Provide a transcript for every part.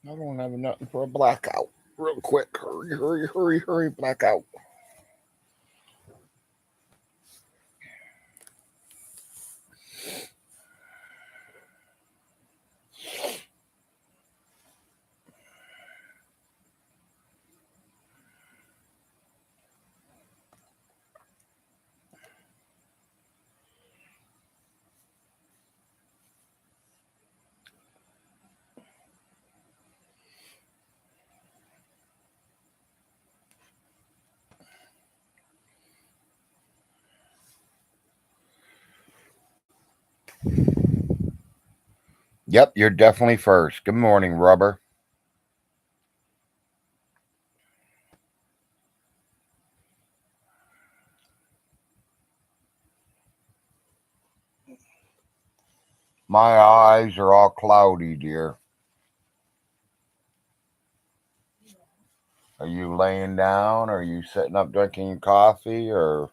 I don't have nothing for a blackout. Real quick. Hurry, hurry, hurry, hurry, blackout. Yep, you're definitely first. Good morning, Rubber. My eyes are all cloudy, dear. Are you laying down? Are you sitting up drinking your coffee? Or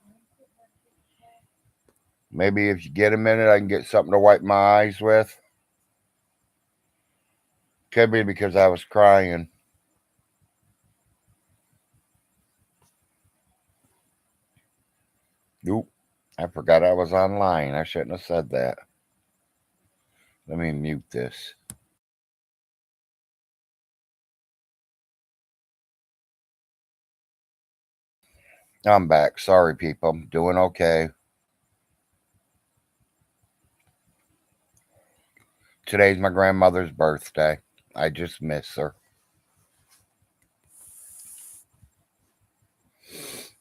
maybe if you get a minute, I can get something to wipe my eyes with? Could be because I was crying. Oop, I forgot I was online. I shouldn't have said that. Let me mute this. I'm back. Sorry, people. Doing okay. Today's my grandmother's birthday. I just miss her.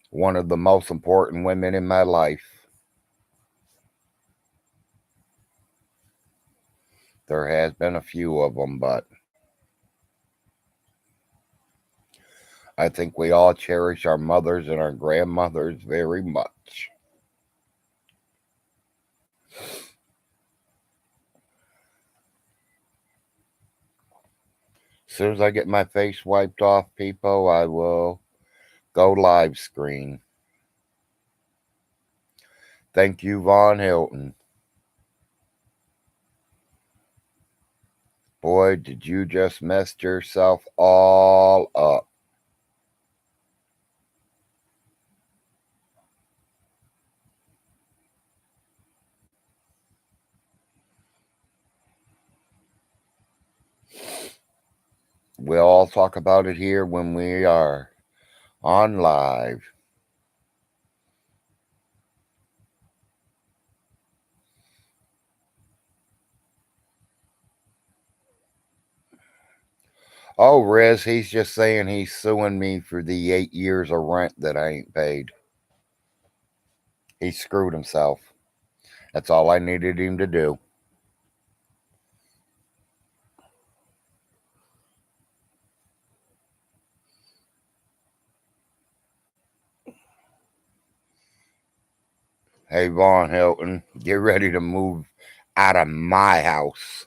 One of the most important women in my life. There has been a few of them, but I think we all cherish our mothers and our grandmothers very much. As soon as I get my face wiped off, people, I will go live screen. Thank you, Von Hilton. Boy, did you just mess yourself all up. We'll all talk about it here when we are on live. Oh, Riz, he's just saying he's suing me for the 8 years of rent that I ain't paid. He screwed himself. That's all I needed him to do. Hey, Von Hilton, get ready to move out of my house.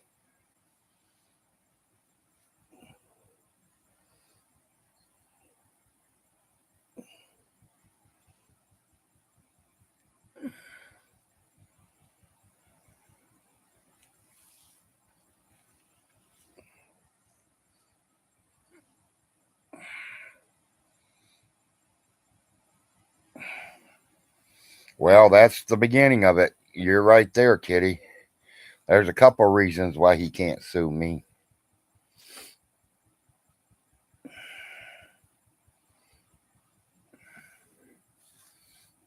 Well, that's the beginning of it. You're right there, kitty. There's a couple reasons why he can't sue me.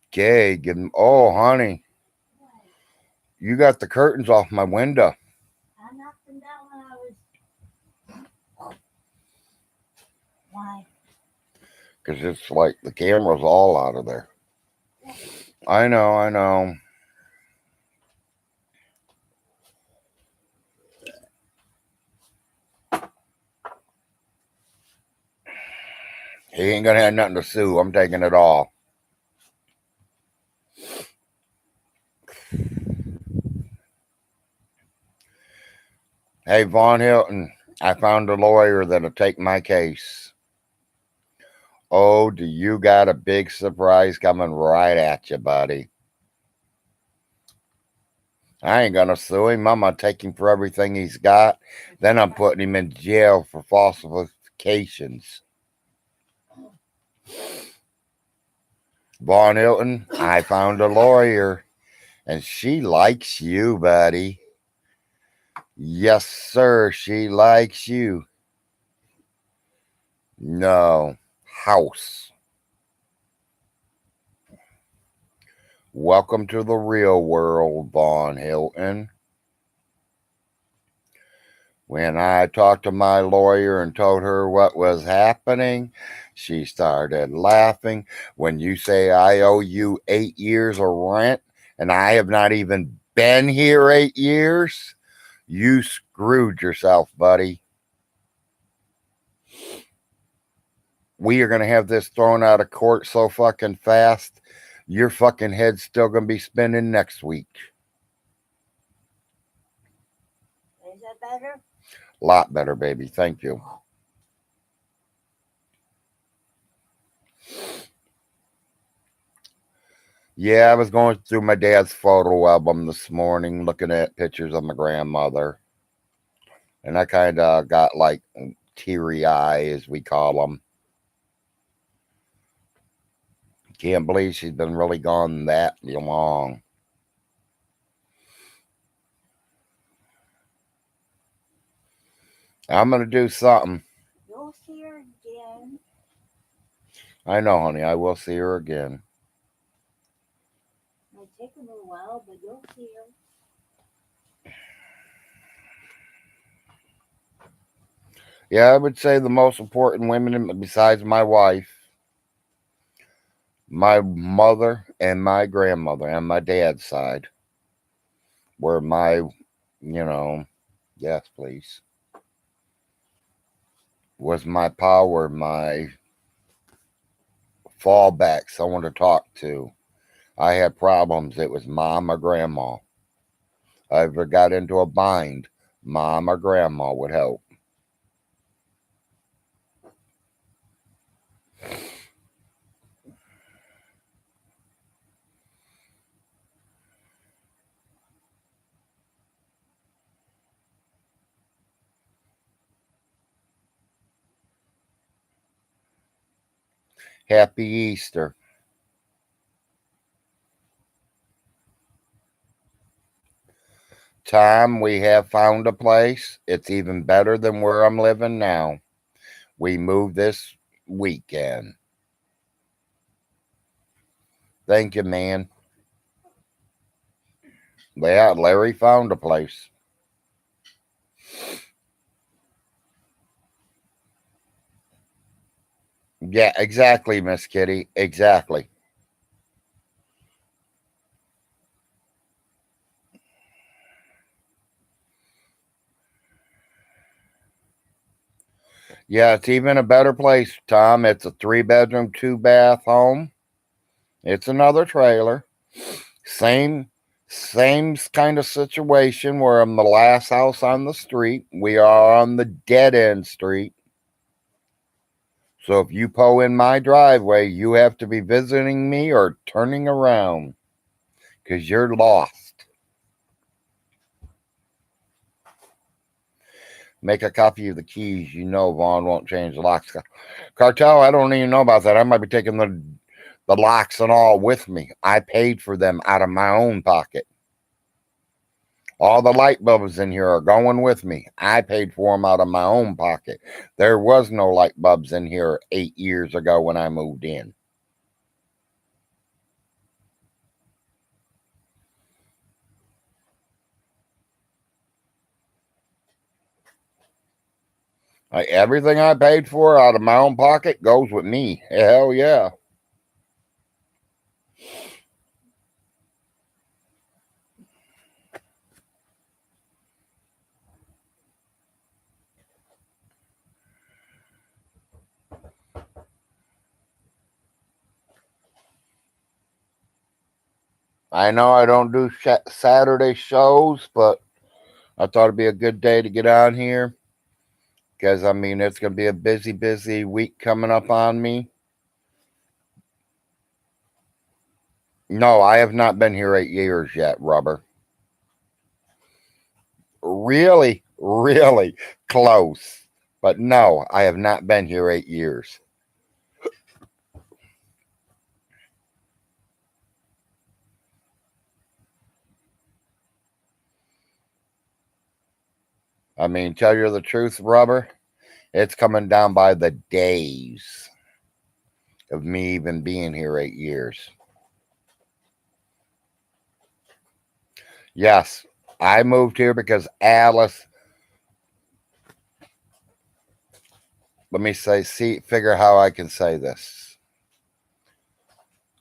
Okay, give him. Oh, honey, you got the curtains off my window. I knocked them down when I was. Why? Because it's like the camera's all out of there. I know, I know. He ain't gonna have nothing to sue. I'm taking it all. Hey, Von Hilton, I found a lawyer that'll take my case. Oh, do you got a big surprise coming right at you, buddy? I ain't gonna sue him. I'm gonna take him for everything he's got. Then I'm putting him in jail for falsifications. Vaughn Hilton, I found a lawyer, and she likes you, buddy. Yes, sir, she likes you. No, house. Welcome to the real world, Vaughn Hilton. When I talked to my lawyer and told her what was happening, she started laughing. When you say I owe you 8 years of rent and I have not even been here 8 years, you screwed yourself, buddy. We are going to have this thrown out of court so fucking fast, your fucking head's still going to be spinning next week. Is that better? A lot better, baby. Thank you. Yeah, I was going through my dad's photo album this morning, looking at pictures of my grandmother. And I kind of got like teary eye, as we call them. Can't believe she's been really gone that long. I'm going to do something. You'll see her again. I know, honey. I will see her again. Might take a little while, but you'll see her. Yeah, I would say the most important women besides my wife, my mother and my grandmother and my dad's side were my, yes, please, was my power, my fallback, someone to talk to. I had problems. It was mom or grandma. I ever got into a bind, mom or grandma would help. Happy Easter. Tom, we have found a place. It's even better than where I'm living now. We moved this weekend. Thank you, man. Yeah, Larry found a place. Yeah, exactly, Miss Kitty. Exactly. Yeah, it's even a better place, Tom. It's a 3 bedroom, 2 bath home. It's another trailer. Same kind of situation where I'm the last house on the street. We are on the dead end street. So if you pull in my driveway, you have to be visiting me or turning around because you're lost. Make a copy of the keys. You know Vaughn won't change the locks. Cartel, I don't even know about that. I might be taking the locks and all with me. I paid for them out of my own pocket. All the light bulbs in here are going with me. I paid for them out of my own pocket. There was no light bulbs in here 8 years ago when I moved in. Everything I paid for out of my own pocket goes with me. Hell yeah. I know I don't do Saturday shows, but I thought it'd be a good day to get on here because I mean it's gonna be a busy week coming up on me. No, I have not been here 8 years yet, Rubber. really, really close. But no, I have not been here 8 years. I mean, tell you the truth, rubber, it's coming down by the days of me even being here 8 years. Yes, I moved here because Alice, let me say, see, figure how I can say this.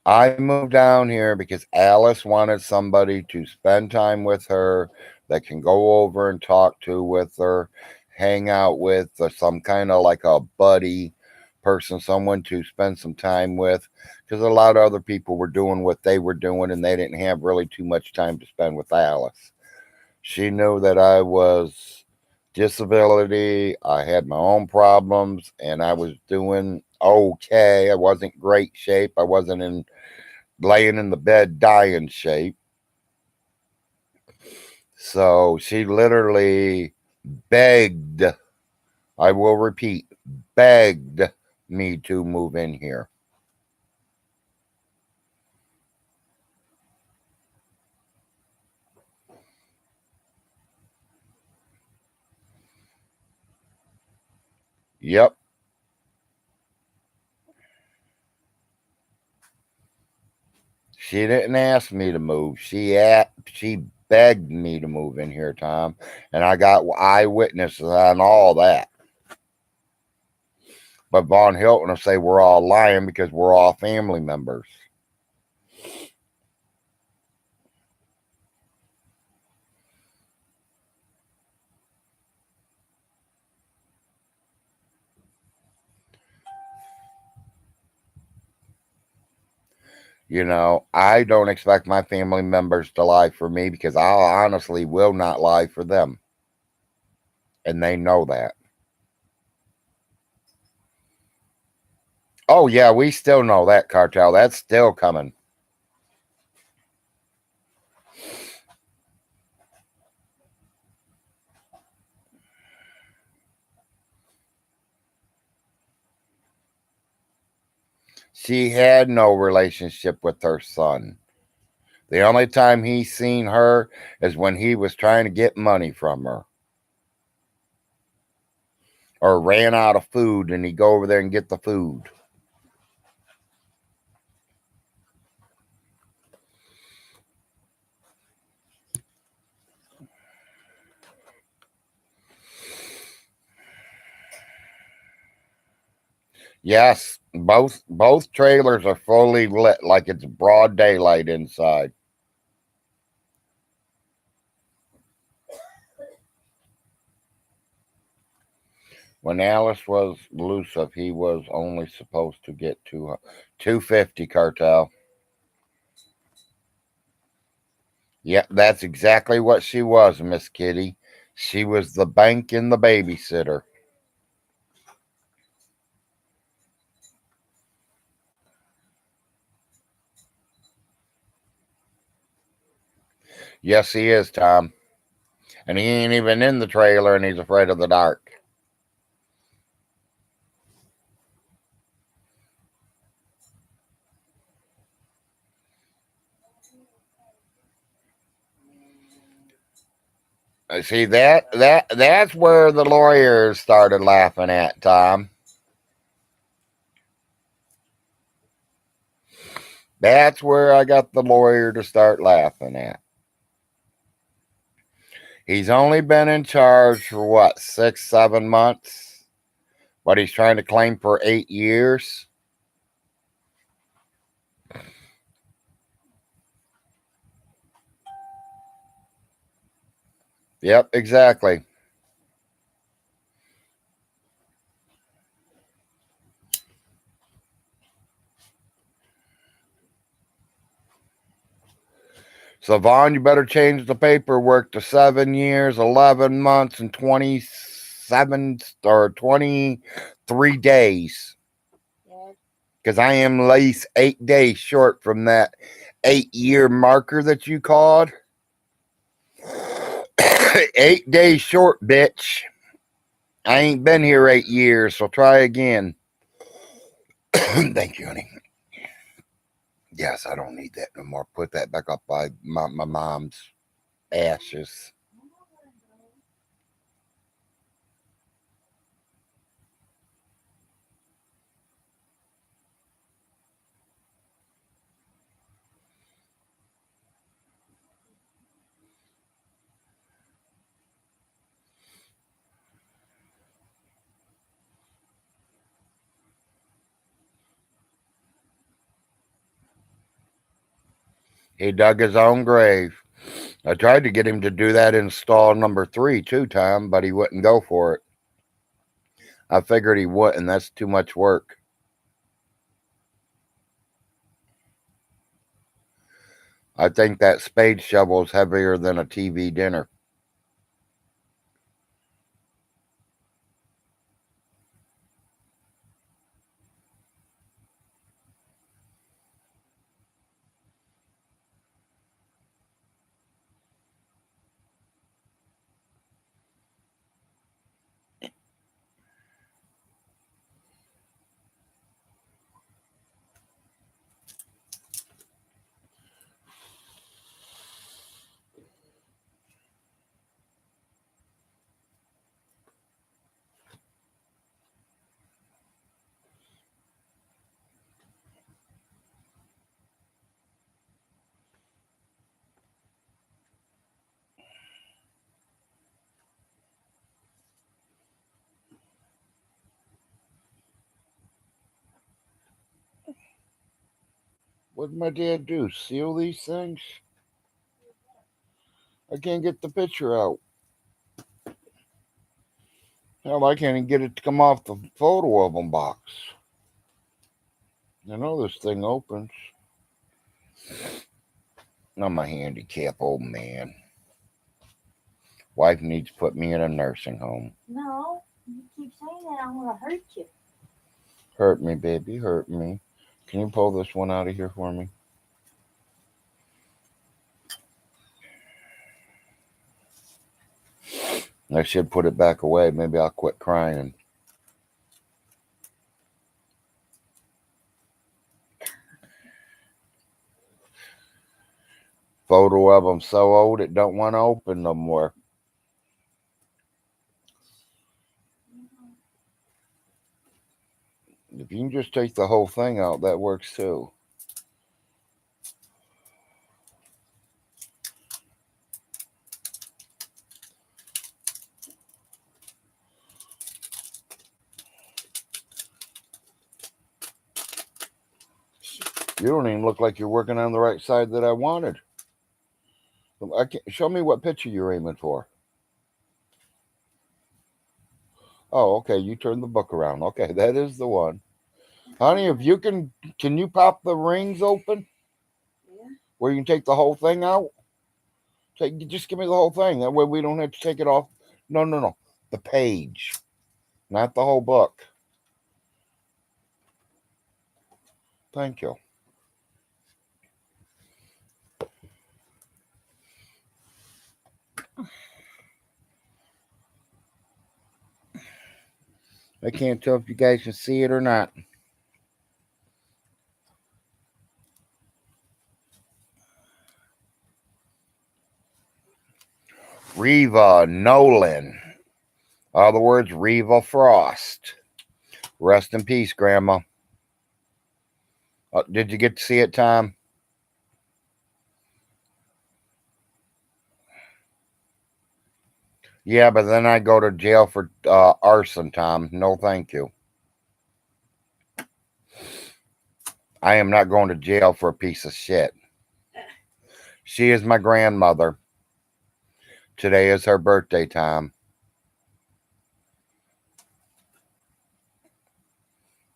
I moved down here because Alice wanted somebody to spend time with her that can go over and talk to with her, hang out with, or some kind of like a buddy person, someone to spend some time with. Because a lot of other people were doing what they were doing and they didn't have really too much time to spend with Alice. She knew that I was disability, I had my own problems, and I was doing okay. I wasn't great shape. I wasn't in laying in the bed dying shape. So she literally begged, I will repeat, begged me to move in here. Yep. She didn't ask me to move. She begged me to move in here, Tom, and I got eyewitnesses on all that. But Von Hilton will say we're all lying because we're all family members. You know, I don't expect my family members to lie for me because I honestly will not lie for them. And they know that. Oh, yeah, we still know that, Cartel. That's still coming. She had no relationship with her son. The only time he seen her is when he was trying to get money from her or ran out of food and he'd go over there and get the food. Yes, both trailers are fully lit like it's broad daylight inside. When Alice was elusive, he was only supposed to get to 250, Cartel. Yep, that's exactly what she was, Miss Kitty. She was the bank and the babysitter. Yes, he is, Tom. And he ain't even in the trailer and he's afraid of the dark. See that's where the lawyers started laughing at, Tom. That's where I got the lawyer to start laughing at. He's only been in charge for what, 6, 7 months? But he's trying to claim for 8 years. Yep, exactly. So Vaughn, you better change the paperwork to 7 years, 11 months, and 27 or 23 days. Yes. Because I am at least 8 days short from that 8 year marker that you called. 8 days short, bitch. I ain't been here 8 years, so try again. Thank you, honey. Yes, I don't need that no more. Put that back up by my mom's ashes. He dug his own grave. I tried to get him to do that in stall number 3 2 times, but he wouldn't go for it. I figured he wouldn't. That's too much work. I think that spade shovel is heavier than a TV dinner. What did my dad do? Seal these things? I can't get the picture out. Hell, I can't even get it to come off the photo album box. I know this thing opens. I'm a handicapped old man. Wife needs to put me in a nursing home. No, you keep saying that, I'm gonna hurt you. Hurt me, baby, hurt me. Can you pull this one out of here for me? I should put it back away. Maybe I'll quit crying. Photo album so old it don't want to open no more. If you can just take the whole thing out, that works too. You don't even look like you're working on the right side that I wanted. I can't, show me what picture you're aiming for. Oh, okay. You turn the book around. Okay, that is the one. Honey, if you can you pop the rings open? Yeah. Where you can take the whole thing out? Just give me the whole thing. That way we don't have to take it off. No. The page, not the whole book. Thank you. I can't tell if you guys can see it or not. Reva Nolan. Other words, Reva Frost. Rest in peace, Grandma. Did you get to see it, Tom? Yeah, but then I go to jail for arson, Tom. No, thank you. I am not going to jail for a piece of shit. She is my grandmother. Today is her birthday, Tom.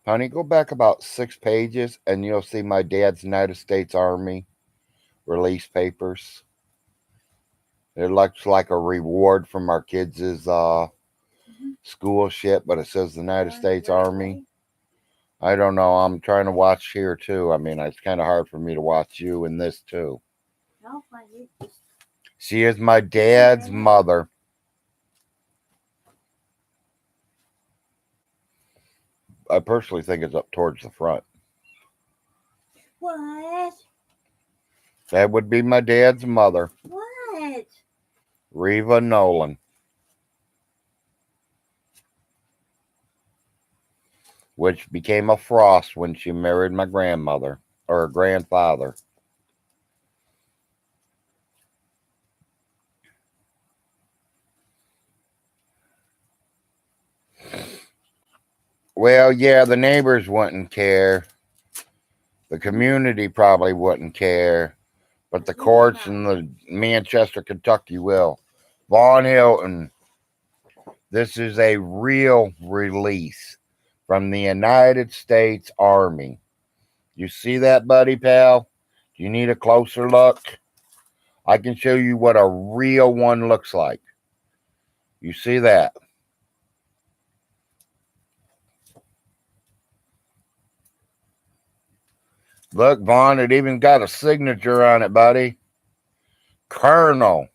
Honey, go back about 6 pages and you'll see my dad's United States Army release papers. It looks like a reward from our kids' school shit, but it says the United States Army. I don't know. I'm trying to watch here too. I mean, it's kind of hard for me to watch you in this too. No, I need this. She is my dad's mother. I personally think it's up towards the front. What? That would be my dad's mother, What? Reva Nolan, which became a Frost when she married my grandmother or grandfather. Well, yeah, the neighbors wouldn't care. The community probably wouldn't care. But the courts in the Manchester, Kentucky will. Vaughn Hilton, this is a real release from the United States Army. You see that, buddy pal? Do you need a closer look? I can show you what a real one looks like. You see that? Look, Vaughn, it even got a signature on it, buddy. Colonel.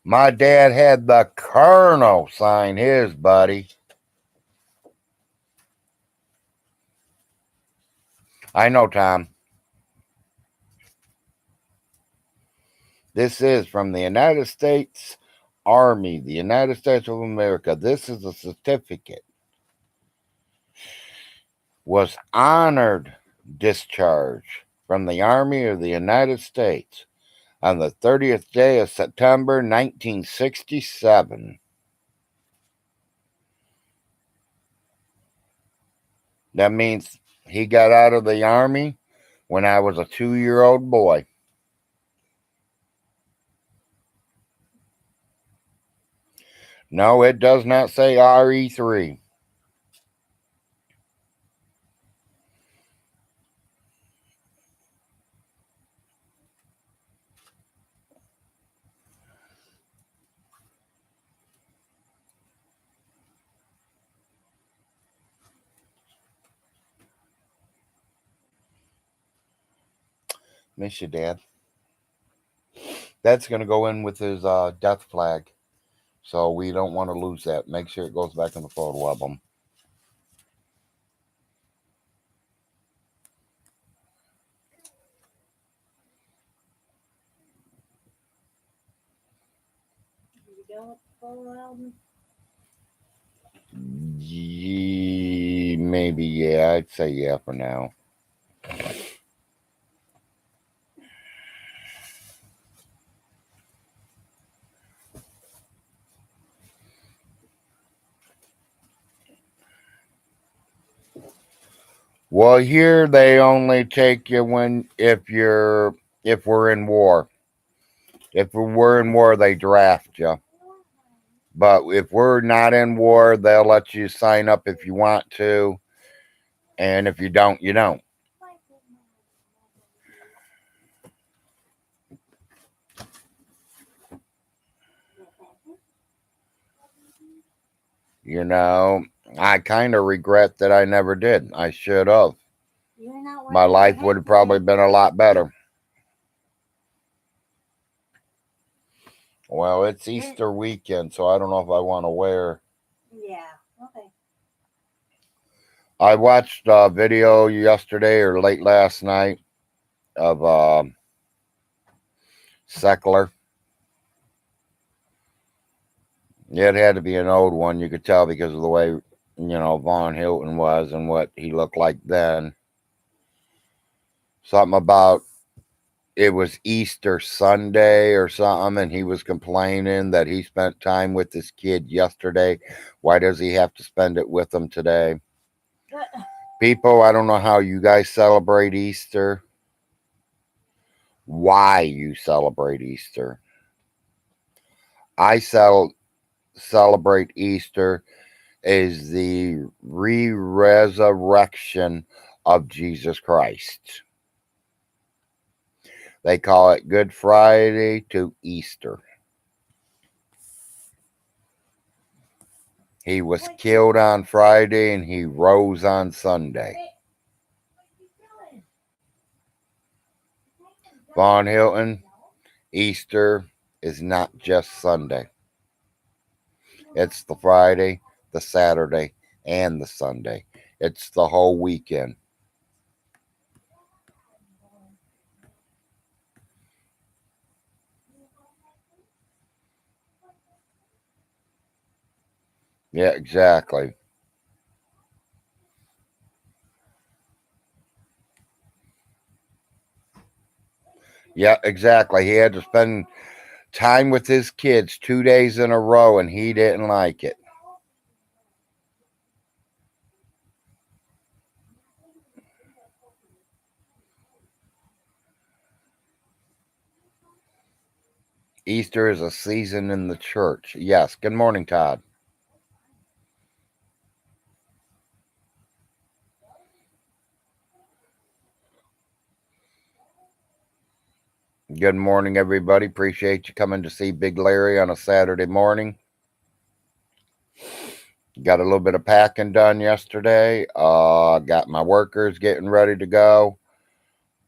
My dad had the Colonel sign his, buddy. I know, Tom. This is from the United States Army, the United States of America. This is a certificate. Was honored discharge from the Army of the United States on the 30th day of September, 1967. That means he got out of the Army when I was a 2-year-old boy. No, it does not say RE3. Miss you, Dad. That's going to go in with his death flag. So we don't want to lose that. Make sure it goes back in the photo album. You done with the photo album? Maybe, yeah. I'd say yeah for now. Well, here they only take you if we're in war. If we're in war, they draft you. But if we're not in war, they'll let you sign up if you want to, and if you don't, you don't. You know, I kind of regret that I never did. I should have. My life would have probably been a lot better. Well, it's Easter weekend, so I don't know if I want to wear. Yeah, okay. I watched a video yesterday or late last night of Seckler. It had to be an old one. You could tell because of the way, Vaughn Hilton was and what he looked like then. Something about it was Easter Sunday or something, and he was complaining that he spent time with this kid yesterday. Why does he have to spend it with them today? People, I don't know how you guys celebrate Easter. Why you celebrate Easter. I celebrate Easter as the re-resurrection of Jesus Christ. They call it Good Friday to Easter. He was killed on Friday and he rose on Sunday. Vaughn Hilton, Easter is not just Sunday. It's the Friday, the Saturday, and the Sunday. It's the whole weekend. Yeah, exactly. Yeah, exactly. He had to spend time with his kids 2 days in a row, and he didn't like it. Easter is a season in the church. Yes. Good morning, Todd. Good morning, everybody. Appreciate you coming to see Big Larry on a Saturday morning. Got a little bit of packing done yesterday. Got my workers getting ready to go.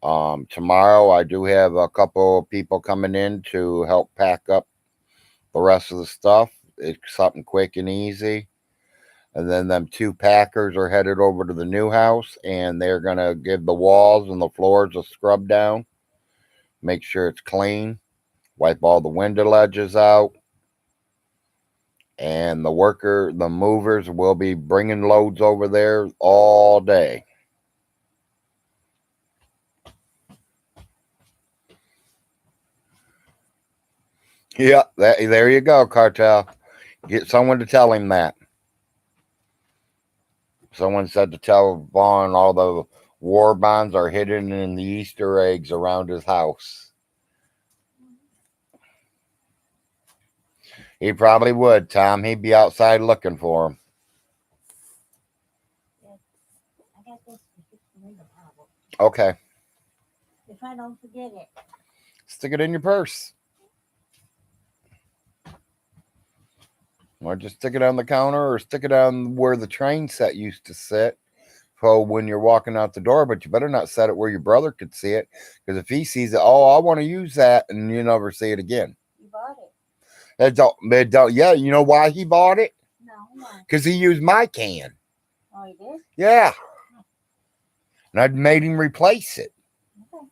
Tomorrow I do have a couple of people coming in to help pack up the rest of the stuff. It's something quick and easy. And then them two packers are headed over to the new house, and they're gonna give the walls and the floors a scrub down, make sure it's clean, wipe all the window ledges out, and the movers will be bringing loads over there all day. Yeah, there you go, Cartel. Get someone to tell him that. Someone said to tell Vaughn all the war bonds are hidden in the Easter eggs around his house. He probably would, Tom. He'd be outside looking for them. I got this in the Bible. Okay. If I don't forget it. Stick it in your purse. Or just stick it on the counter or stick it on where the train set used to sit for when you're walking out the door. But you better not set it where your brother could see it. Because if he sees it, oh, I want to use that, and you never see it again. You bought it. Yeah, you know why he bought it? No, why? Because he used my can. Oh, he did? Yeah. And I'd made him replace it. Okay.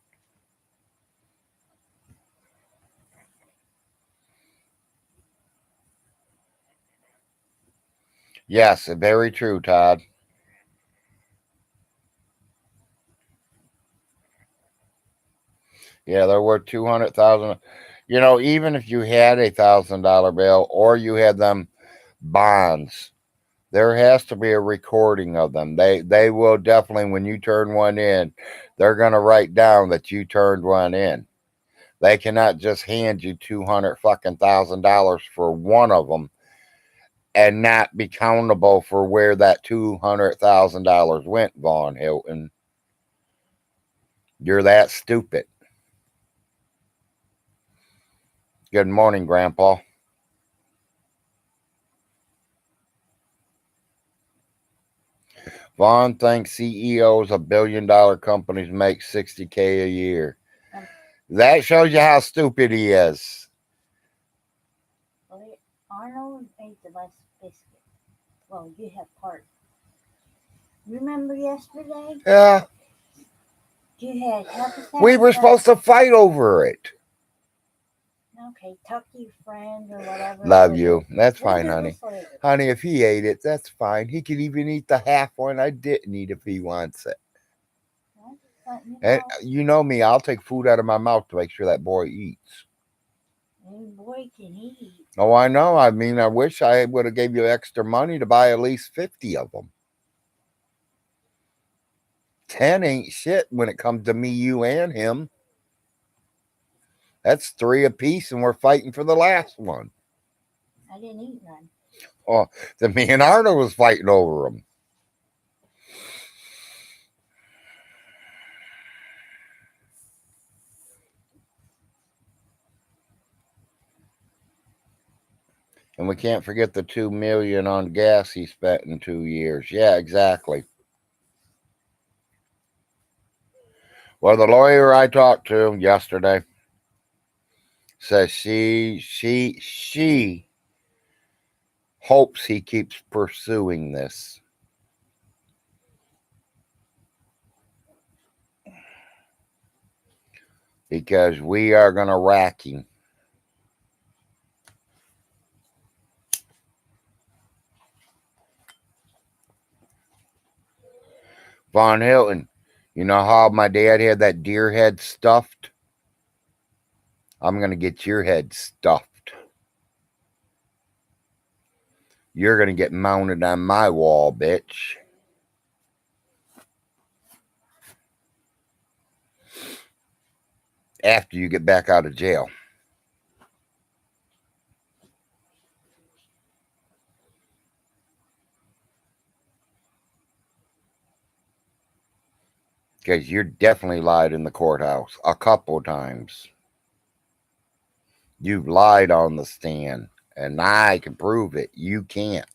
Yes, very true, Todd. Yeah, they're worth 200,000. You know, even if you had $1,000 bill or you had them bonds, there has to be a recording of them. They will definitely, when you turn one in, they're gonna write down that you turned one in. They cannot just hand you 200 fucking $1,000 for one of them and not be countable for where that $200,000 went, Vaughn Hilton. You're that stupid. Good morning, Grandpa. Vaughn thinks CEOs of $1 billion companies make 60K a year. That shows you how stupid he is. Well, Arnold ate the best biscuit. Well, you have part. Remember yesterday? Yeah. You had half a We were supposed to fight over it. Okay, talk to your friend or whatever. Love you. That's We'll fine, do honey. this later. Honey, if he ate it, that's fine. He could even eat the half one I didn't eat if he wants it. And you know me, I'll take food out of my mouth to make sure that boy eats. Any boy can eat. Oh, I know. I mean, I wish I would have gave you extra money to buy at least 50 of them. 10 ain't shit when it comes to me, you, and him. That's 3 apiece, and we're fighting for the last one. I didn't eat none. Oh, then me and Arnold was fighting over them. And we can't forget the $2 million on gas he spent in 2 years. Yeah, exactly. Well, the lawyer I talked to yesterday, says she hopes he keeps pursuing this. Because we are going to rack him. Von Hilton, you know how my dad had that deer head stuffed? I'm going to get your head stuffed. You're going to get mounted on my wall, bitch. After you get back out of jail. Because you're definitely lied in the courthouse a couple times. You've lied on the stand, and I can prove it. You can't.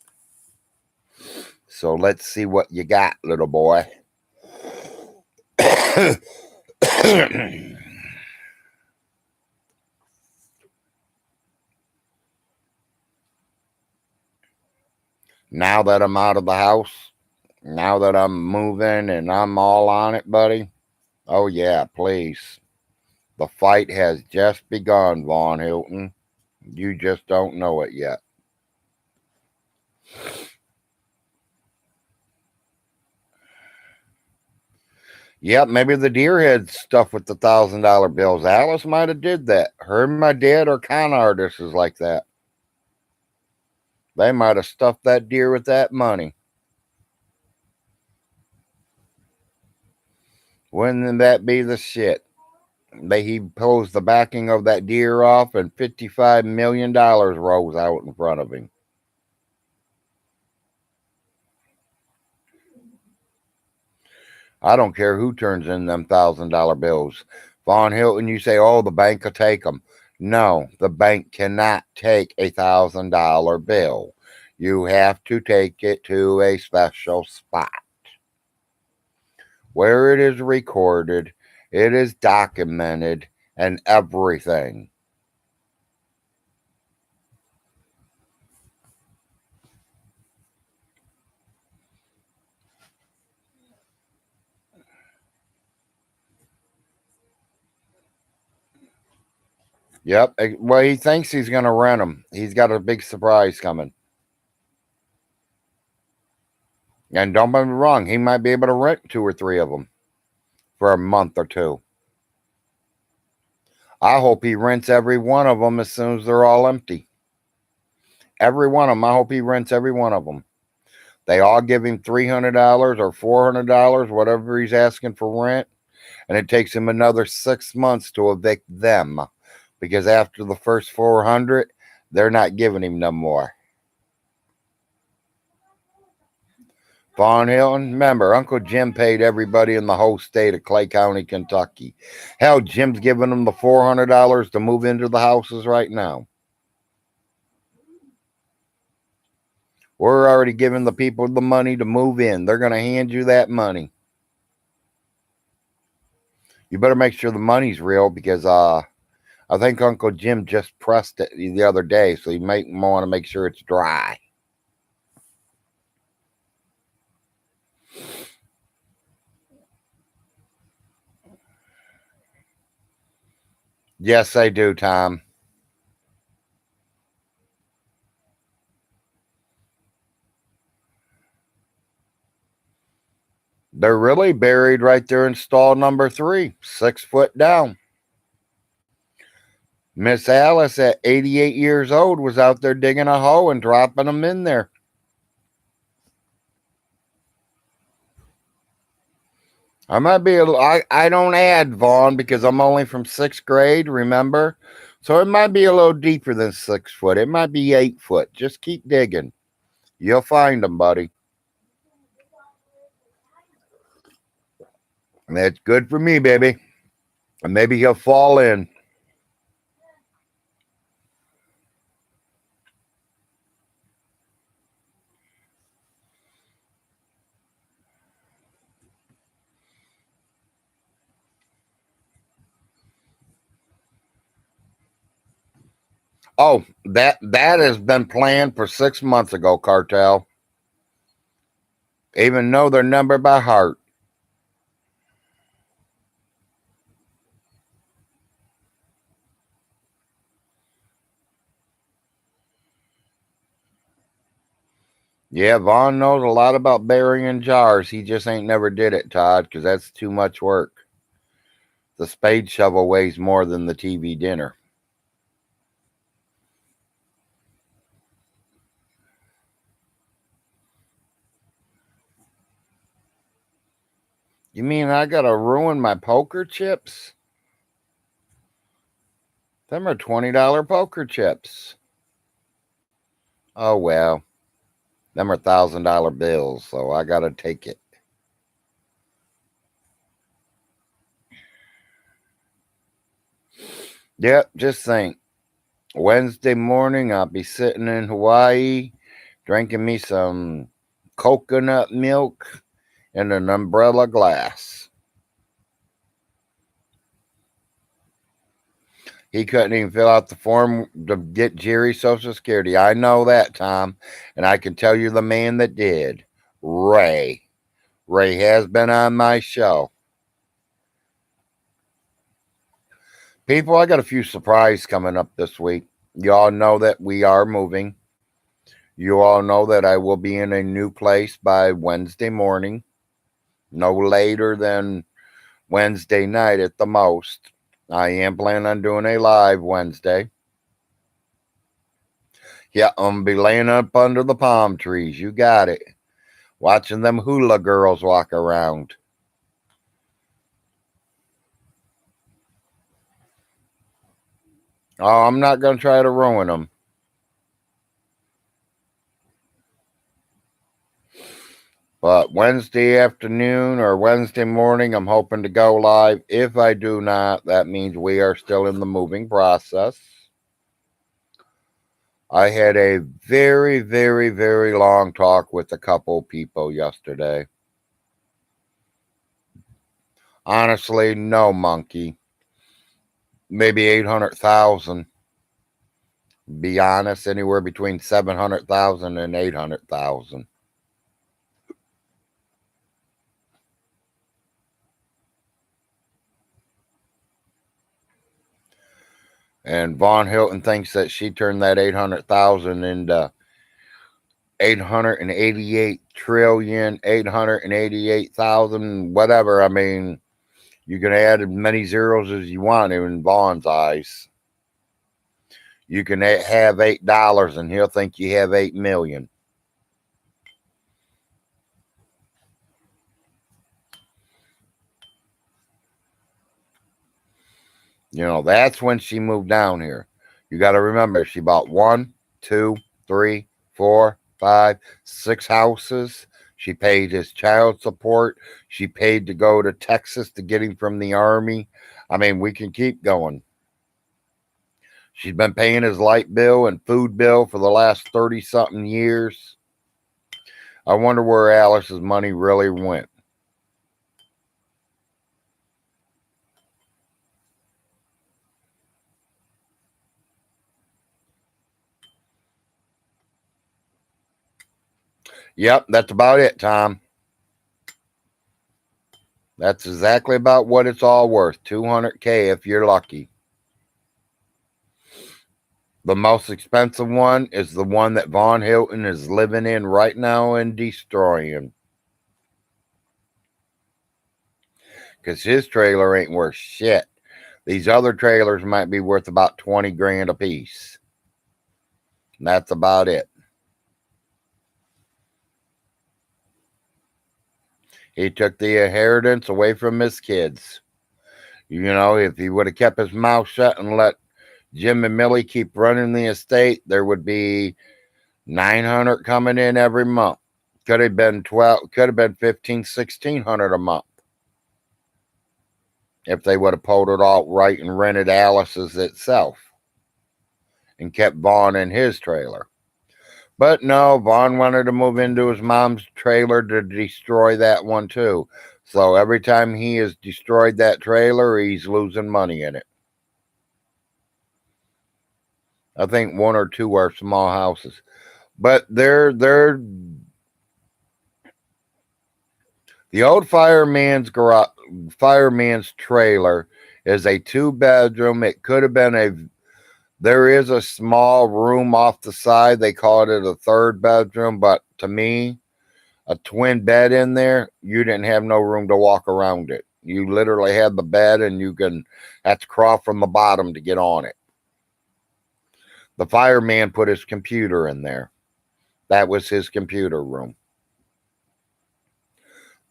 So let's see what you got, little boy. Now that I'm out of the house, now that I'm moving and I'm all on it, buddy. Oh, yeah, please. The fight has just begun, Von Hilton. You just don't know it yet. Yep, maybe the deer head stuff with the $1,000 bills. Alice might have did that. Her and my dad are con artists like that. They might have stuffed that deer with that money. Wouldn't that be the shit? He pulls the backing of that deer off and $55 million rolls out in front of him. I don't care who turns in them $1,000 bills. Von Hilton, you say, oh, the bank will take them. No, the bank cannot take a $1,000 bill. You have to take it to a special spot where it is recorded, it is documented, and everything. Yep. Well, he thinks he's going to rent them. He's got a big surprise coming. And don't get me wrong, he might be able to rent 2 or 3 of them for a month or 2. I hope he rents every one of them as soon as they're all empty. Every one of them. I hope he rents every one of them. They all give him $300 or $400, whatever he's asking for rent. And it takes him another 6 months to evict them. Because after the first 400, they're not giving him no more. Von Hilton, remember, Uncle Jim paid everybody in the whole state of Clay County, Kentucky. Hell, Jim's giving them the $400 to move into the houses right now. We're already giving the people the money to move in. They're going to hand you that money. You better make sure the money's real because I think Uncle Jim just pressed it the other day, so you might want to make sure it's dry. Yes, they do, Tom. They're really buried right there in stall number 3, 6 foot down. Miss Alice at 88 years old was out there digging a hole and dropping them in there. I might be I don't add, Vaughn, because I'm only from 6th grade, remember? So it might be a little deeper than 6 foot. It might be 8 foot. Just keep digging. You'll find them, buddy. And that's good for me, baby. And maybe he'll fall in. Oh, that has been planned for 6 months ago, Cartel. Even know their number by heart. Yeah, Vaughn knows a lot about burying jars. He just ain't never did it, Todd, because that's too much work. The spade shovel weighs more than the TV dinner. You mean I gotta ruin my poker chips? Them are $20 poker chips. Oh well. Them are $1,000 bills, so I gotta take it. Yep, just think. Wednesday morning I'll be sitting in Hawaii drinking me some coconut milk in an umbrella glass. He couldn't even fill out the form to get Jerry's Social Security. I know that, Tom. And I can tell you the man that did. Ray. Ray has been on my show. People, I got a few surprises coming up this week. You all know that we are moving. You all know that I will be in a new place by Wednesday morning. No later than Wednesday night at the most. I am planning on doing a live Wednesday. Yeah, I'm going to be laying up under the palm trees. You got it. Watching them hula girls walk around. Oh, I'm not going to try to ruin them. But Wednesday afternoon or Wednesday morning, I'm hoping to go live. If I do not, that means we are still in the moving process. I had a very, very, very long talk with a couple people yesterday. Honestly, no monkey. Maybe 800,000. Be honest, anywhere between 700,000 and 800,000. And Von Hilton thinks that she turned that 800,000 into 888 trillion, 888,000, whatever. I mean, you can add as many zeros as you want in Vaughn's eyes. You can have $8 and he'll think you have 8 million. You know, that's when she moved down here. You got to remember, she bought 1, 2, 3, 4, 5, 6 houses. She paid his child support. She paid to go to Texas to get him from the army. I mean, we can keep going. She's been paying his light bill and food bill for the last 30 something years. I wonder where Alice's money really went. Yep, that's about it, Tom. That's exactly about what it's all worth. $200K if you're lucky. The most expensive one is the one that Von Hilton is living in right now and destroying. Because his trailer ain't worth shit. These other trailers might be worth about 20 grand a piece. And that's about it. He took the inheritance away from his kids. You know, if he would have kept his mouth shut and let Jim and Millie keep running the estate, there would be 900 coming in every month. Could have been 12, could have been 15, 1600 a month. If they would have pulled it all right and rented Alice's itself and kept Vaughn in his trailer. But no, Vaughn wanted to move into his mom's trailer to destroy that one too. So every time he has destroyed that trailer, he's losing money in it. I think one or two are small houses, but they're the old fireman's trailer is a 2 bedroom. It could have been a. There is a small room off the side. They called it a third bedroom, but to me, a twin bed in there, you didn't have no room to walk around it. You literally had the bed, and you can have to crawl from the bottom to get on it. The fireman put his computer in there. That was his computer room.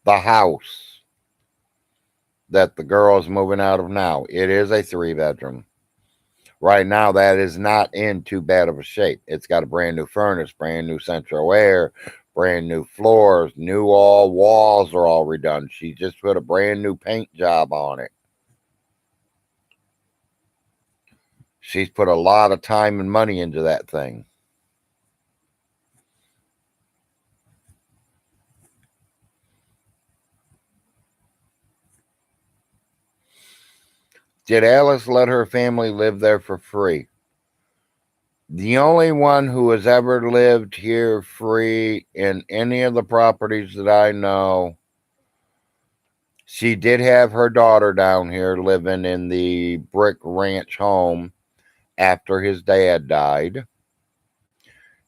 The house that the girl is moving out of now, it is a 3 bedroom. Right now, that is not in too bad of a shape. It's got a brand new furnace, brand new central air, brand new floors, new all walls are all redone. She just put a brand new paint job on it. She's put a lot of time and money into that thing. Did Alice let her family live there for free? The only one who has ever lived here free in any of the properties that I know, she did have her daughter down here living in the brick ranch home after his dad died,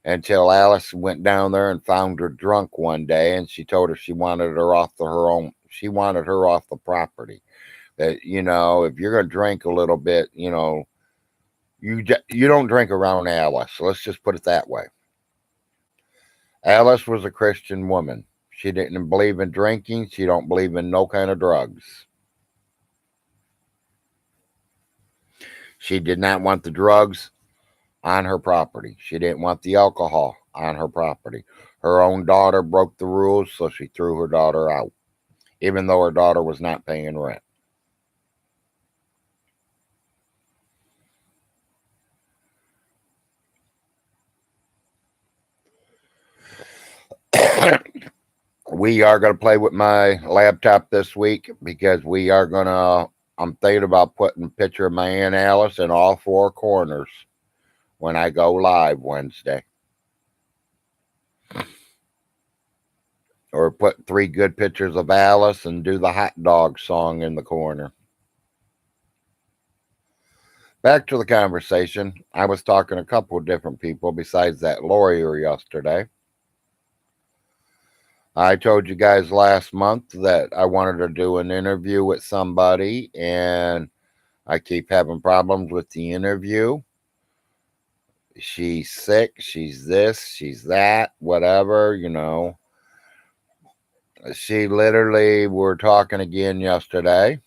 until Alice went down there and found her drunk one day, and she told her she wanted her off her own. She wanted her off the property. That, if you're gonna drink a little bit, you don't drink around Alice. So let's just put it that way. Alice was a Christian woman. She didn't believe in drinking. She don't believe in no kind of drugs. She did not want the drugs on her property. She didn't want the alcohol on her property. Her own daughter broke the rules, so she threw her daughter out, even though her daughter was not paying rent. We are going to play with my laptop this week because I'm thinking about putting a picture of my Aunt Alice in all 4 corners when I go live Wednesday. Or put 3 good pictures of Alice and do the hot dog song in the corner. Back to the conversation. I was talking to a couple of different people besides that lawyer yesterday. I told you guys last month that I wanted to do an interview with somebody, and I keep having problems with the interview. She's sick, she's this, she's that, whatever. She literally, we're talking again yesterday,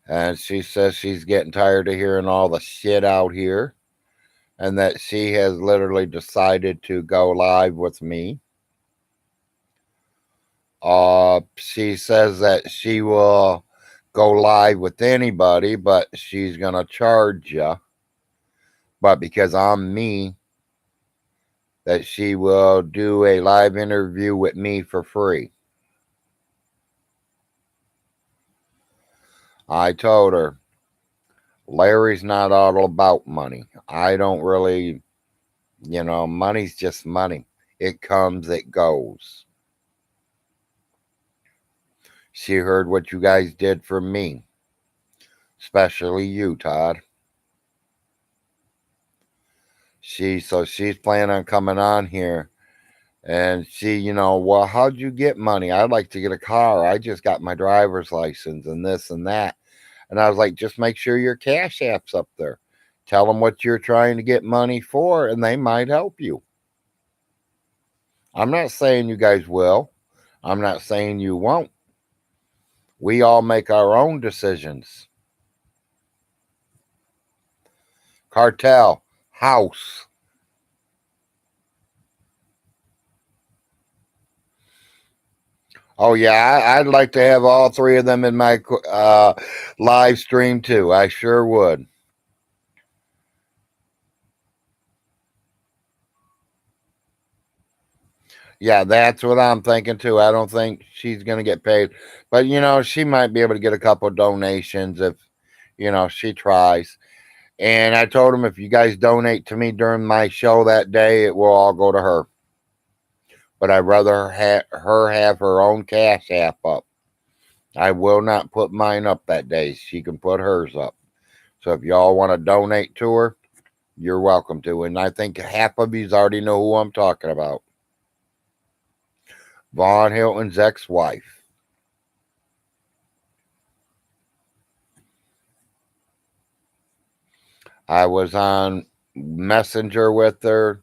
and she says she's getting tired of hearing all the shit out here, and that she has literally decided to go live with me. She says that she will go live with anybody, but she's going to charge you. But because I'm me, that she will do a live interview with me for free. I told her, Larry's not all about money. I don't really, money's just money. It comes, it goes. She heard what you guys did for me, especially you, Todd. She's planning on coming on here, and well, how'd you get money? I'd like to get a car. I just got my driver's license and this and that. And I was like, just make sure your Cash App's up there. Tell them what you're trying to get money for, and they might help you. I'm not saying you guys will. I'm not saying you won't. We all make our own decisions. Cartel, house. Oh yeah, I'd like to have all 3 of them in my live stream too. I sure would. Yeah, that's what I'm thinking too. I don't think she's going to get paid, but she might be able to get a couple of donations if She tries. And I told him if you guys donate to me during my show that day, it will all go to her. But I'd rather her have her own cash app up. I will not put mine up that day. She can put hers up. So if y'all want to donate to her, you're welcome to. And I think half of you already know who I'm talking about. Vaughn Hilton's ex-wife. I was on Messenger with her,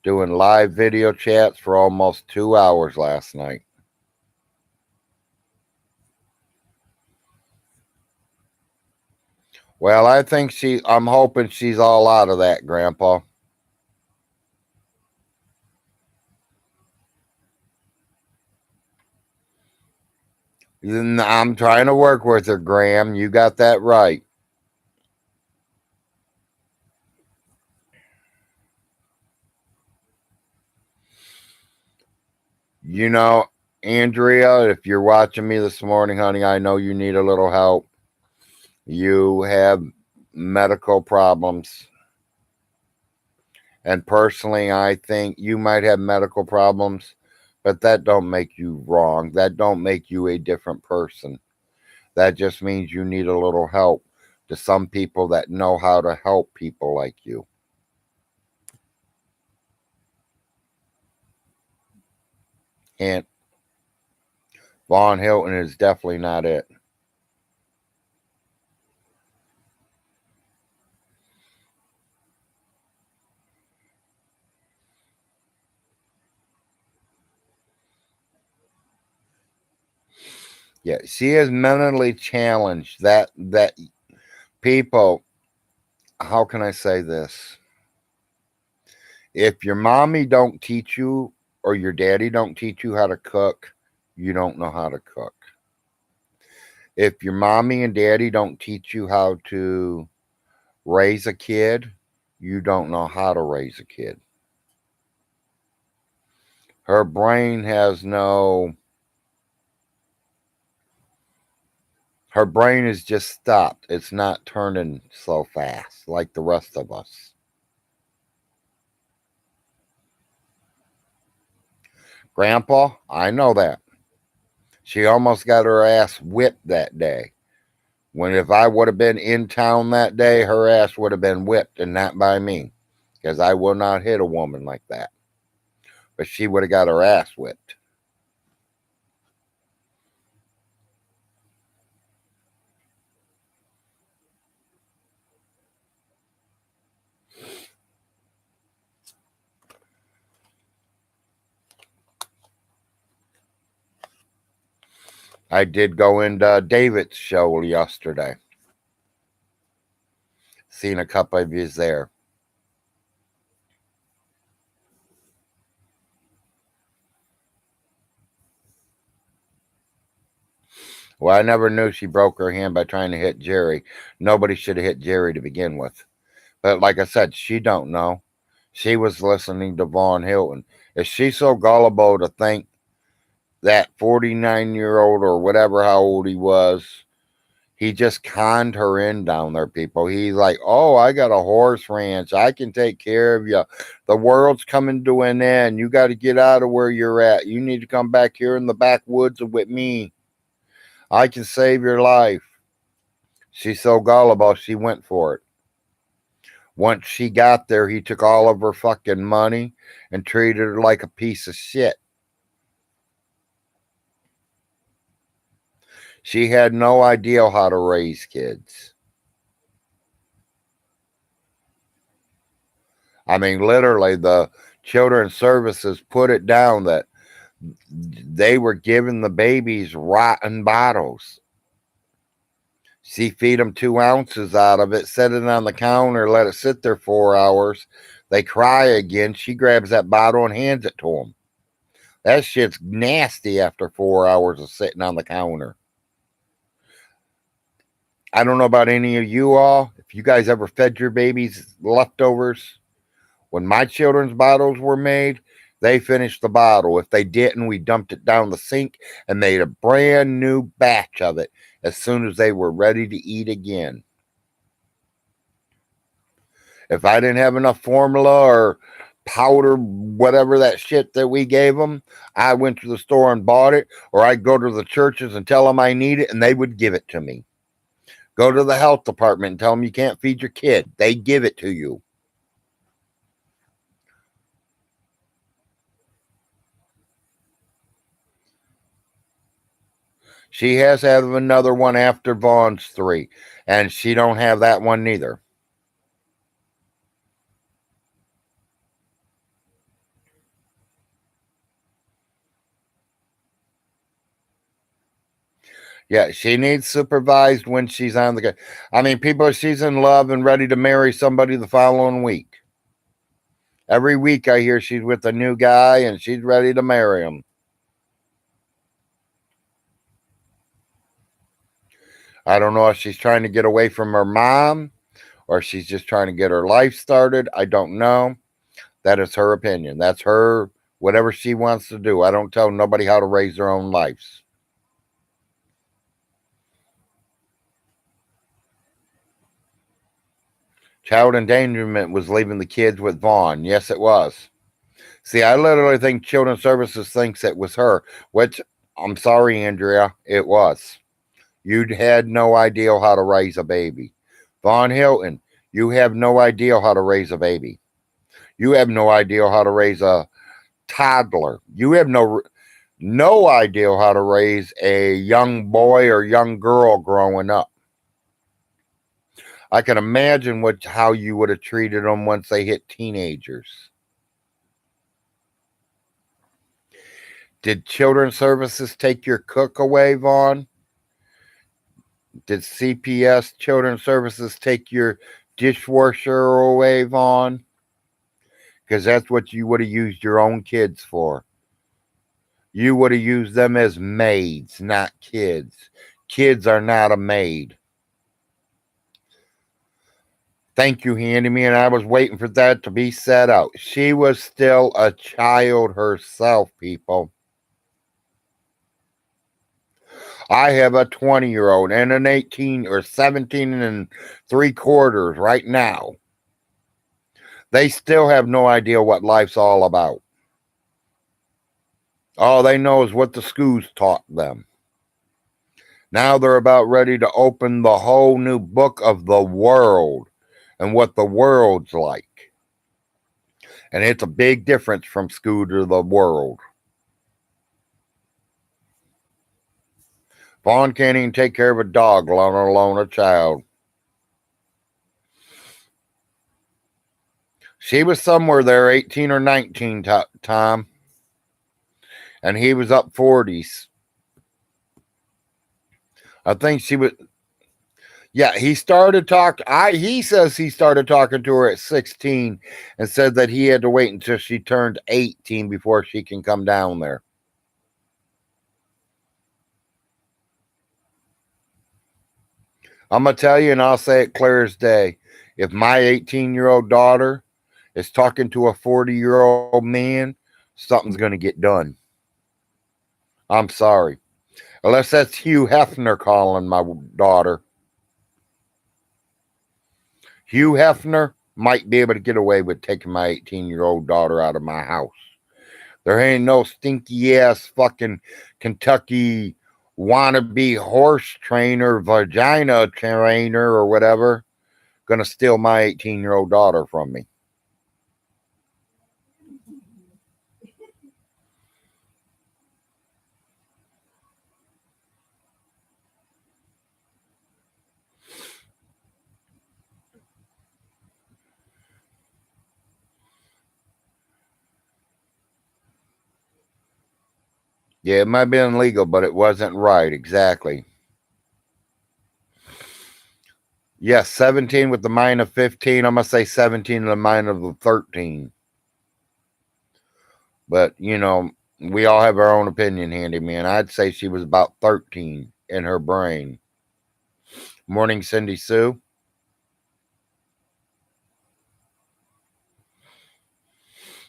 doing live video chats for almost 2 hours last night. Well, I'm hoping she's all out of that, Grandpa. I'm trying to work with her, Graham. You got that right. You know, Andrea, if you're watching me this morning, honey, I know you need a little help. You have medical problems. And personally, I think you might have medical problems, but that don't make you wrong. That don't make you a different person. That just means you need a little help to some people that know how to help people like you. And Vaughn Hilton is definitely not it. Yeah, she is mentally challenged. That people, how can I say this? If your mommy don't teach you or your daddy don't teach you how to cook, you don't know how to cook. If your mommy and daddy don't teach you how to raise a kid, you don't know how to raise a kid. Her brain has no, her brain is just stopped. It's not turning so fast like the rest of us. Grandpa, I know that. She almost got her ass whipped that day. When if I would have been in town that day, her ass would have been whipped and not by me. Because I will not hit a woman like that. But she would have got her ass whipped. I did go into David's show yesterday. Seen a couple of yous there. Well, I never knew she broke her hand by trying to hit Jerry. Nobody should have hit Jerry to begin with. But like I said, she don't know. She was listening to Vaughn Hilton. Is she so gullible to think that 49-year-old or whatever how old he was, he just conned her in down there, people. He's like, oh, I got a horse ranch. I can take care of you. The world's coming to an end. You got to get out of where you're at. You need to come back here in the backwoods with me. I can save your life. She's so gullible, she went for it. Once she got there, he took all of her fucking money and treated her like a piece of shit. She had no idea how to raise kids. I mean, literally, the children's services put it down that they were giving the babies rotten bottles. She feed them 2 ounces out of it, set it on the counter, let it sit there 4 hours. They cry again. She grabs that bottle and hands it to them. That shit's nasty after 4 hours of sitting on the counter. I don't know about any of you all. If you guys ever fed your babies leftovers, when my children's bottles were made, they finished the bottle. If they didn't, we dumped it down the sink and made a brand new batch of it as soon as they were ready to eat again. If I didn't have enough formula or powder, whatever that shit that we gave them, I went to the store and bought it, or I'd go to the churches and tell them I need it, and they would give it to me. Go to the health department and tell them you can't feed your kid. They give it to you. She has to have another one after Vaughn's 3, and she don't have that one neither. Yeah, she needs supervised when she's on the. I mean, people, she's in love and ready to marry somebody the following week. Every week I hear she's with a new guy and she's ready to marry him. I don't know if she's trying to get away from her mom or she's just trying to get her life started. I don't know. That is her opinion. That's her, whatever she wants to do. I don't tell nobody how to raise their own lives. Child endangerment was leaving the kids with Vaughn. Yes, it was. See, I literally think Children's Services thinks it was her, which I'm sorry, Andrea, it was. You had no idea how to raise a baby. Vaughn Hilton, you have no idea how to raise a baby. You have no idea how to raise a toddler. You have no idea how to raise a young boy or young girl growing up. I can imagine how you would have treated them once they hit teenagers. Did Children's Services take your cook away, Vaughn? Did CPS Children's Services take your dishwasher away, Vaughn? Because that's what you would have used your own kids for. You would have used them as maids, not kids. Kids are not a maid. Thank you, Handyman. I was waiting for that to be set out. She was still a child herself, people. I have a 20-year-old and an 18 or 17 and 3/4 right now. They still have no idea what life's all about. All they know is what the schools taught them. Now they're about ready to open the whole new book of the world and what the world's like. And it's a big difference from school to the world. Vaughn can't even take care of a dog, let alone a child. She was somewhere there, 18 or 19, Tom. And he was up 40s. I think she was. Yeah, he started talking. He says he started talking to her at 16 and said that he had to wait until she turned 18 before she can come down there. I'm going to tell you, and I'll say it clear as day. If my 18-year-old daughter is talking to a 40-year-old man, something's going to get done. I'm sorry. Unless that's Hugh Hefner calling my daughter. Hugh Hefner might be able to get away with taking my 18-year-old daughter out of my house. There ain't no stinky ass fucking Kentucky wannabe horse trainer, vagina trainer, or whatever gonna steal my 18-year-old daughter from me. Yeah, it might have been legal, but it wasn't right. Exactly. Yes, 17 with the mind of 15. I'm going to say 17 in the mind of 13. But, we all have our own opinion, Handyman. I'd say she was about 13 in her brain. Morning, Cindy Sue.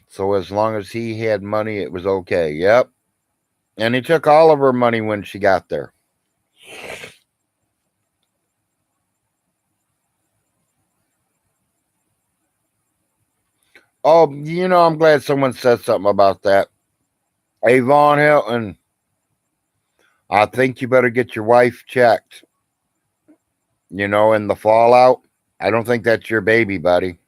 So as long as he had money, it was okay. Yep. And he took all of her money when she got there. Oh, I'm glad someone said something about that. Avon Hilton, I think you better get your wife checked, in the fallout. I don't think that's your baby, buddy.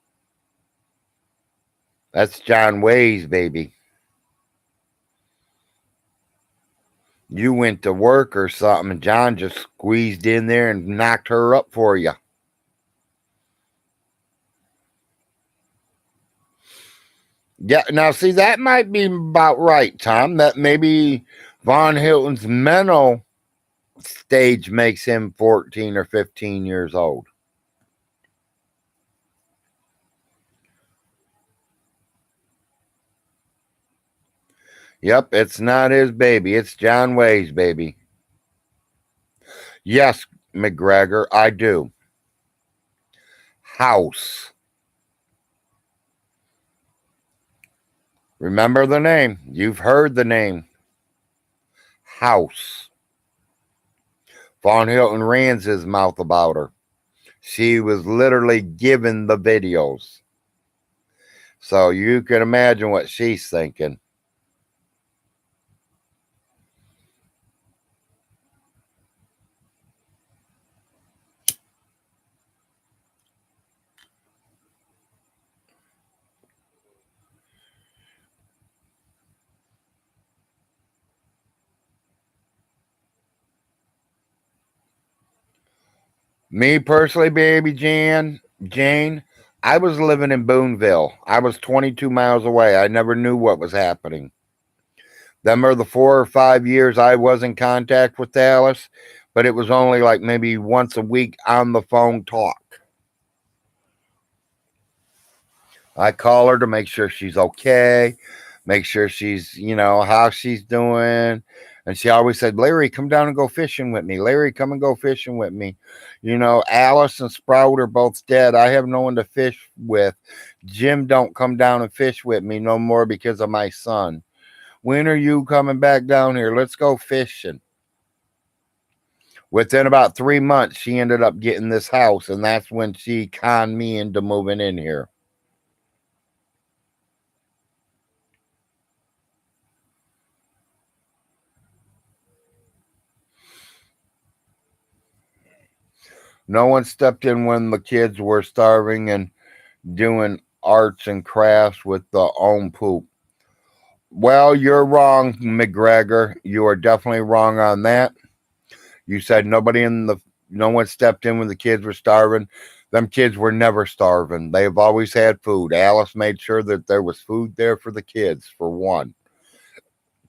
That's John Way's baby. You went to work or something, and John just squeezed in there and knocked her up for you. Yeah, now see, that might be about right, Tom. That maybe Von Hilton's mental stage makes him 14 or 15 years old. Yep, it's not his baby. It's John Way's baby. Yes, McGregor, I do. House. Remember the name. You've heard the name. House. Von Hilton ran his mouth about her. She was literally given the videos. So you can imagine what she's thinking. Me personally, baby Jane, I was living in Boonville. I was 22 miles away. I never knew what was happening. Them are the 4 or 5 years I was in contact with Dallas, but it was only like maybe once a week on the phone talk. I call her to make sure she's okay, make sure she's, how she's doing. And she always said, Larry, come down and go fishing with me. Larry, come and go fishing with me. Alice and Sprout are both dead. I have no one to fish with. Jim don't come down and fish with me no more because of my son. When are you coming back down here? Let's go fishing. Within about 3 months, she ended up getting this house, and that's when she conned me into moving in here. No one stepped in when the kids were starving and doing arts and crafts with their own poop. Well, you're wrong, McGregor. You are definitely wrong on that. You said no one stepped in when the kids were starving. Them kids were never starving. They've always had food. Alice made sure that there was food there for the kids, for one.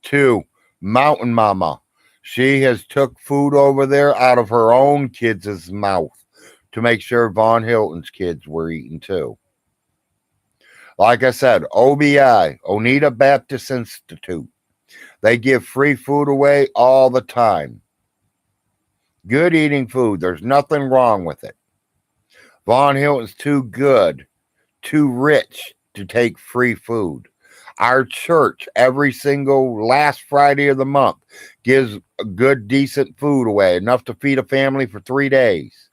Two, Mountain Mama. She has took food over there out of her own kids' mouth to make sure Von Hilton's kids were eating too. Like I said, OBI, Oneida Baptist Institute. They give free food away all the time. Good eating food. There's nothing wrong with it. Von Hilton's too good, too rich to take free food. Our church, every single last Friday of the month, gives good, decent food away, enough to feed a family for 3 days.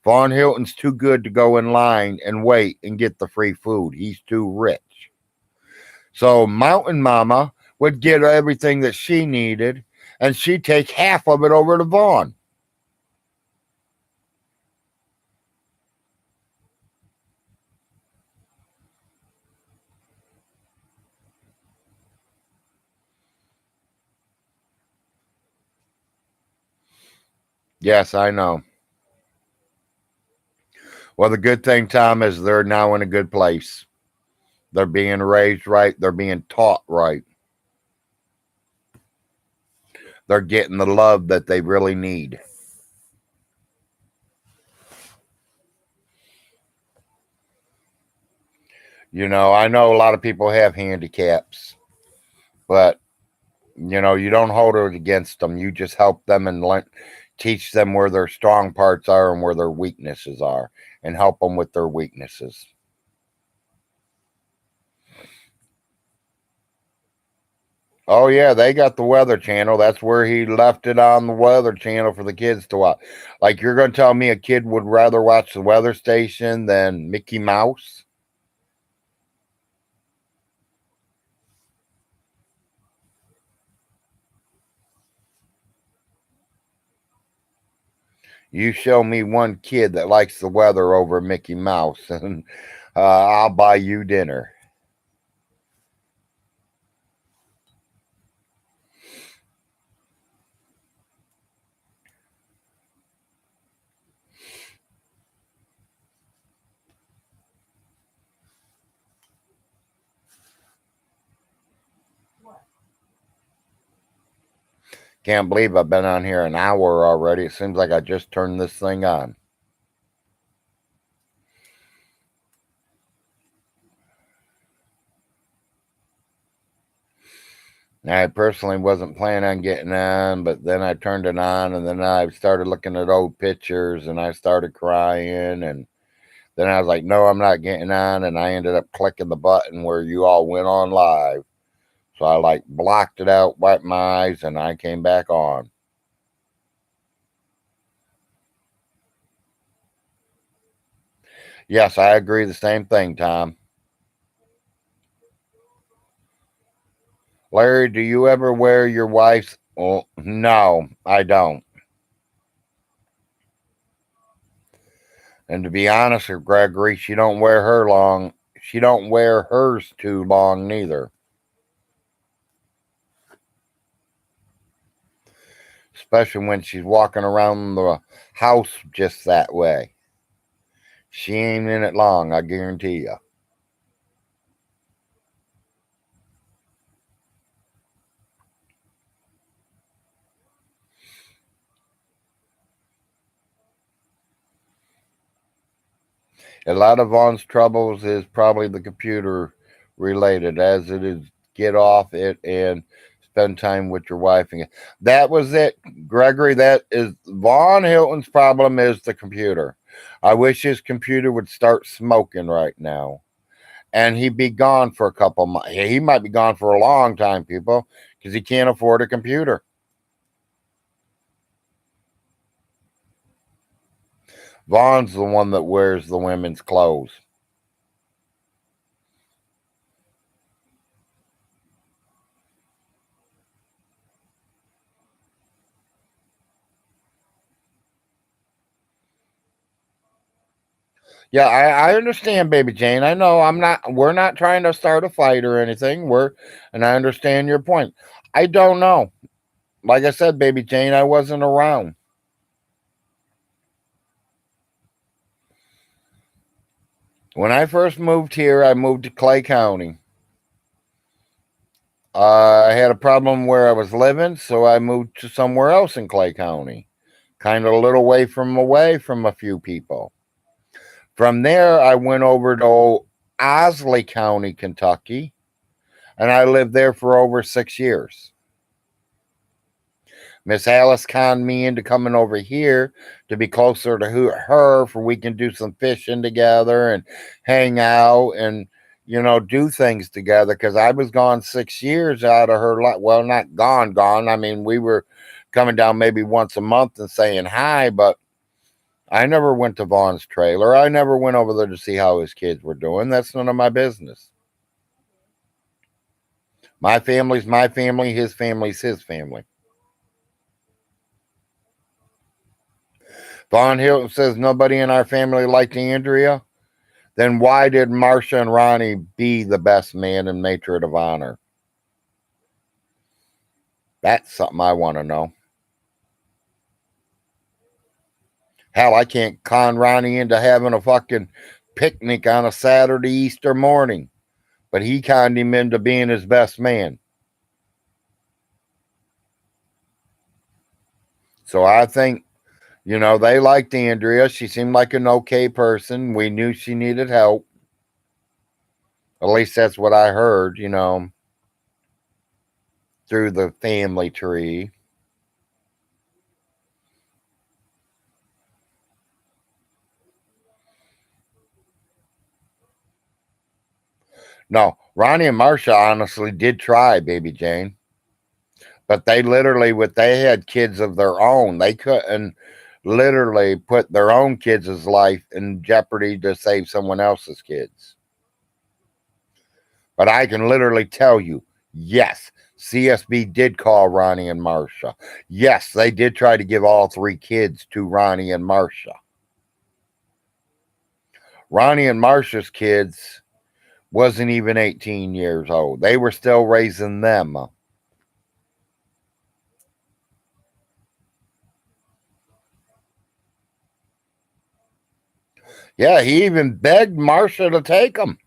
Von Hilton's too good to go in line and wait and get the free food. He's too rich. So Mountain Mama would get everything that she needed, and she'd take half of it over to Vaughn. Yes, I know. Well, the good thing, Tom, is they're now in a good place. They're being raised right. They're being taught right. They're getting the love that they really need. I know a lot of people have handicaps, but, you don't hold it against them. You just help them and teach them where their strong parts are and where their weaknesses are and help them with their weaknesses. Oh yeah, they got the Weather Channel. That's where he left it on the Weather Channel for the kids to watch. Like you're going to tell me a kid would rather watch the weather station than Mickey Mouse? You show me one kid that likes the weather over Mickey Mouse, and I'll buy you dinner. What? Can't believe I've been on here an hour already. It seems like I just turned this thing on. I personally wasn't planning on getting on, but then I turned it on, and then I started looking at old pictures, and I started crying, and then I was like, no, I'm not getting on, and I ended up clicking the button where you all went on live. So I like blocked it out, wiped my eyes, and I came back on. Yes, I agree the same thing, Tom. Larry, do you ever wear your wife's? Well, no, I don't. And to be honest with Gregory, she don't wear her long. She don't wear hers too long neither. Especially when she's walking around the house just that way. She ain't in it long, I guarantee you. A lot of Vaughn's troubles is probably the computer related, as it is get off it and spend time with your wife. And that was it, Gregory. That is Vaughn Hilton's problem is the computer. I wish his computer would start smoking right now. And he'd be gone for a couple months. He might be gone for a long time, people, because he can't afford a computer. Vaughn's the one that wears the women's clothes. Yeah, I understand, baby Jane. I know I'm not. We're not trying to start a fight or anything. And I understand your point. I don't know. Like I said, baby Jane, I wasn't around when I first moved here. I moved to Clay County. I had a problem where I was living, so I moved to somewhere else in Clay County, kind of a little away from a few people. From there, I went over to Osley County, Kentucky, and I lived there for over 6 years. Miss Alice conned me into coming over here to be closer to her for we can do some fishing together and hang out and do things together because I was gone 6 years out of her life. Well, not gone. I mean, we were coming down maybe once a month and saying hi, but I never went to Vaughn's trailer. I never went over there to see how his kids were doing. That's none of my business. My family's my family. His family's his family. Vaughn Hilton says nobody in our family liked Andrea. Then why did Marcia and Ronnie be the best man and matron of honor? That's something I want to know. Hell, I can't con Ronnie into having a fucking picnic on a Saturday Easter morning, but he conned him into being his best man. So I think, they liked Andrea. She seemed like an okay person. We knew she needed help. At least that's what I heard, through the family tree. No, Ronnie and Marcia honestly did try, baby Jane. But they literally, with they had kids of their own, they couldn't literally put their own kids' life in jeopardy to save someone else's kids. But I can literally tell you, Yes, CSB did call Ronnie and Marcia. Yes, they did try to give all three kids to Ronnie and Marcia. Ronnie and Marcia's kids wasn't even 18 years old. They were still raising them. Yeah, he even begged Marcia to take them.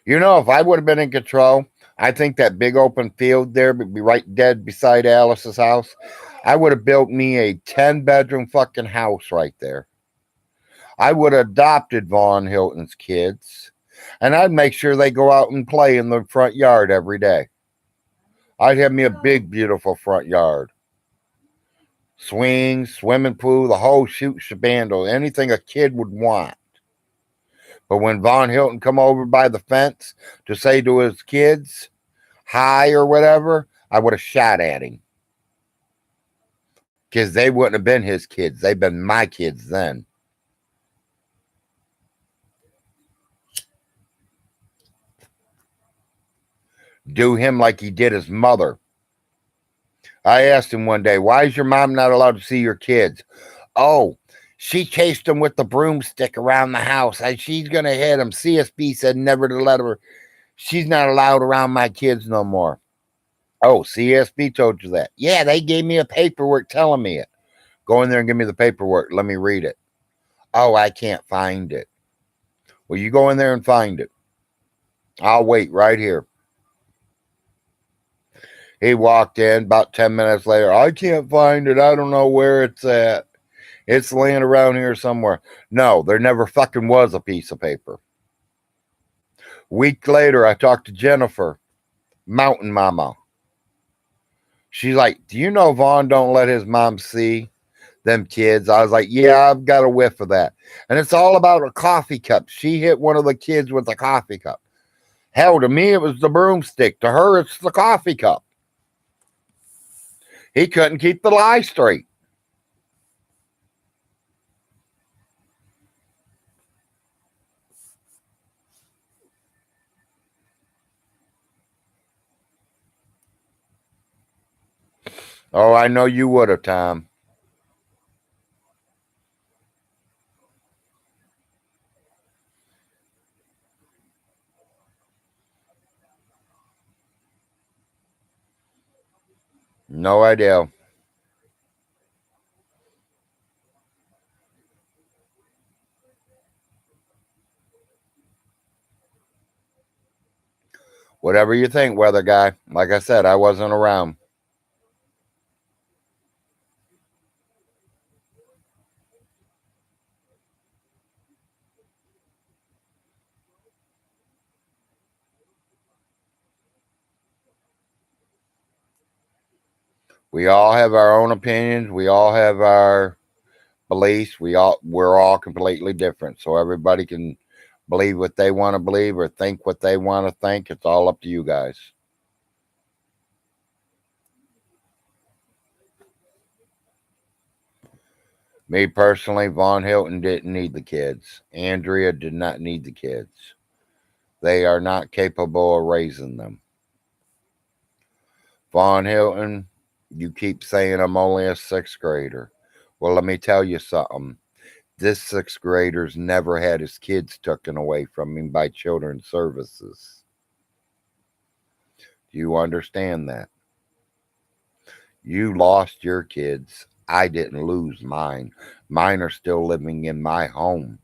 You know, if I would have been in control, I think that big open field there would be right dead beside Alice's house. I would have built me a 10-bedroom fucking house right there. I would have adopted Vaughn Hilton's kids, and I'd make sure they go out and play in the front yard every day. I'd have me a big, beautiful front yard. Swing, swimming pool, the whole shoot shabandle, anything a kid would want. But when Vaughn Hilton come over by the fence to say to his kids, hi or whatever, I would have shot at him. Because they wouldn't have been his kids. They'd been my kids then. Do him like he did his mother. I asked him one day, why is your mom not allowed to see your kids? Oh, she chased them with the broomstick around the house. She's going to hit them. CSB said never to let her. She's not allowed around my kids no more. Oh, CSB told you that. Yeah, they gave me a paperwork telling me it. Go in there and give me the paperwork. Let me read it. Oh, I can't find it. Well, you go in there and find it. I'll wait right here. He walked in about 10 minutes later. I can't find it. I don't know where it's at. It's laying around here somewhere. No, there never fucking was a piece of paper. Week later, I talked to Jennifer, Mountain Mama. She's like, do you know Vaughn don't let his mom see them kids? I was like, yeah, I've got a whiff of that. And it's all about a coffee cup. She hit one of the kids with a coffee cup. Hell, to me, it was the broomstick. To her, it's the coffee cup. He couldn't keep the lie straight. Oh, I know you would have, Tom. No idea. Whatever you think, weather guy. Like I said, I wasn't around. We all have our own opinions. We all have our beliefs. We're all completely different. So everybody can believe what they want to believe or think what they want to think. It's all up to you guys. Me personally, Vaughn Hilton didn't need the kids. Andrea did not need the kids. They are not capable of raising them. Vaughn Hilton, you keep saying I'm only a sixth grader. Well, let me tell you something. This sixth grader's never had his kids taken away from him by children's services. Do you understand that? You lost your kids. I didn't lose mine. Mine are still living in my home.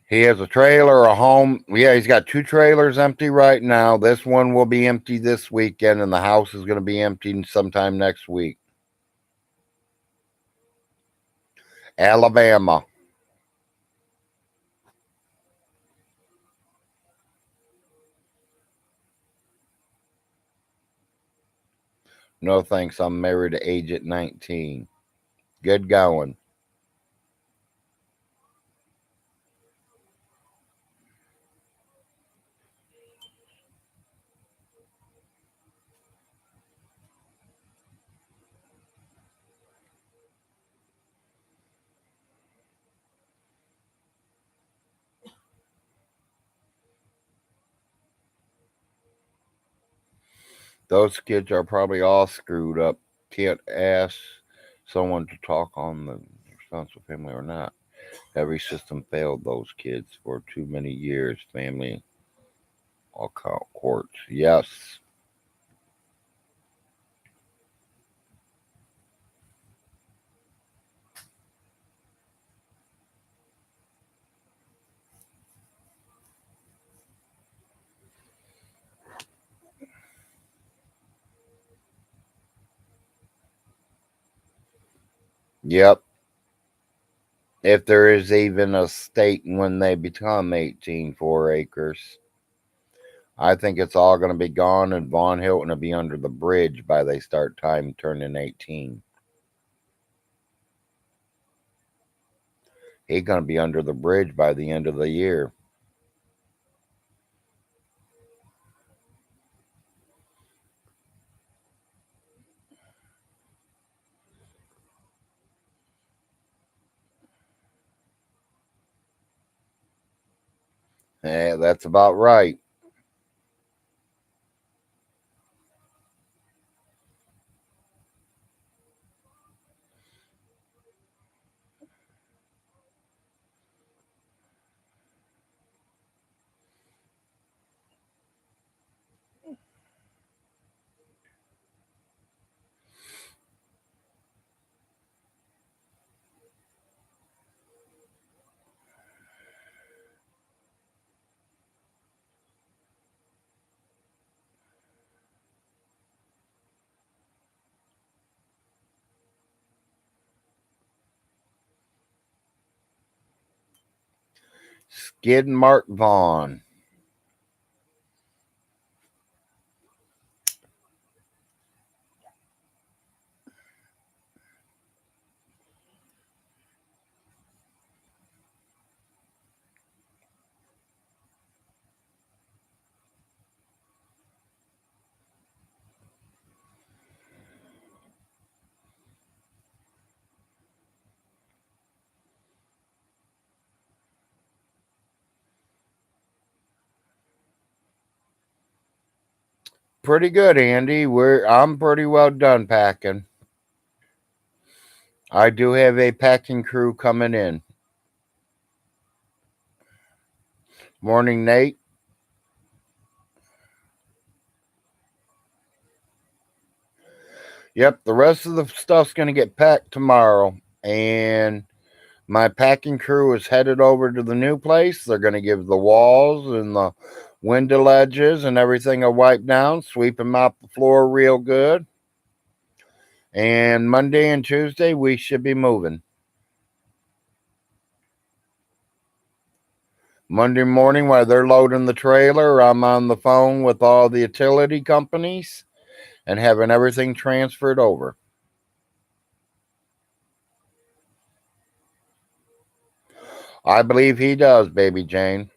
He has a trailer, a home. Yeah, he's got two trailers empty right now. This one will be empty this weekend, and the house is going to be empty sometime next week. Alabama. No thanks. I'm married at age at 19. Good going. Those kids are probably all screwed up. Can't ask someone to talk on the responsible family or not. Every system failed those kids for too many years. Family, all count courts. Yes. Yep. If there is even a state when they become 18 4 acres, I think it's all going to be gone, and Von Hilton will be under the bridge by they start time turning 18. He's going to be under the bridge by the end of the year. Yeah, that's about right. Skid Mark Vaughn. Pretty good, Andy. I'm pretty well done packing. I do have a packing crew coming in. Morning, Nate. Yep, the rest of the stuff's going to get packed tomorrow. And my packing crew is headed over to the new place. They're going to give the walls and the window ledges and everything a wipe down, sweep them out the floor real good. And Monday and Tuesday, we should be moving. Monday morning, while they're loading the trailer, I'm on the phone with all the utility companies and having everything transferred over. I believe he does, baby Jane.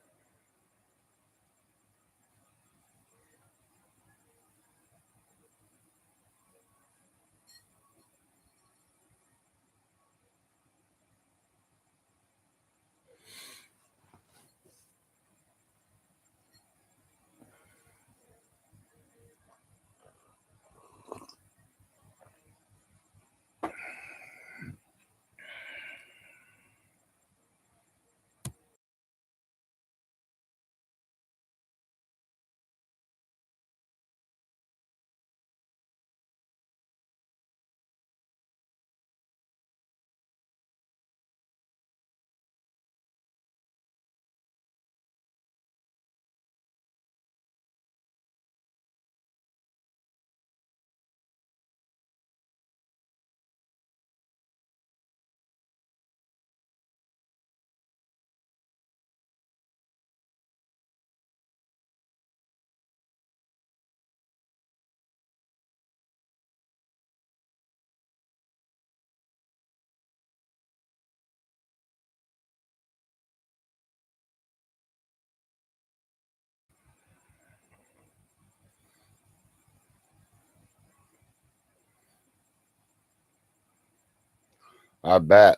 I bet.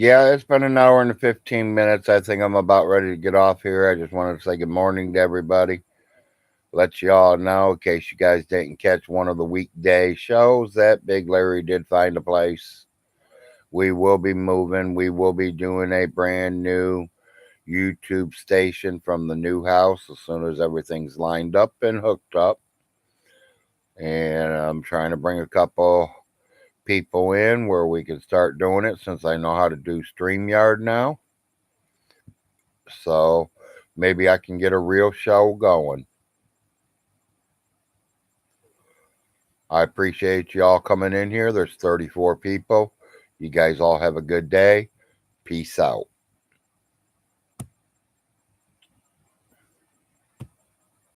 Yeah, it's been an hour and 15 minutes. I think I'm about ready to get off here. I just wanted to say good morning to everybody. Let you all know, in case you guys didn't catch one of the weekday shows, that Big Larry did find a place. We will be moving. We will be doing a brand new YouTube station from the new house as soon as everything's lined up and hooked up. And I'm trying to bring a couple people in where we can start doing it since I know how to do StreamYard now. So maybe I can get a real show going. I appreciate y'all coming in here. There's 34 people. You guys all have a good day. Peace out.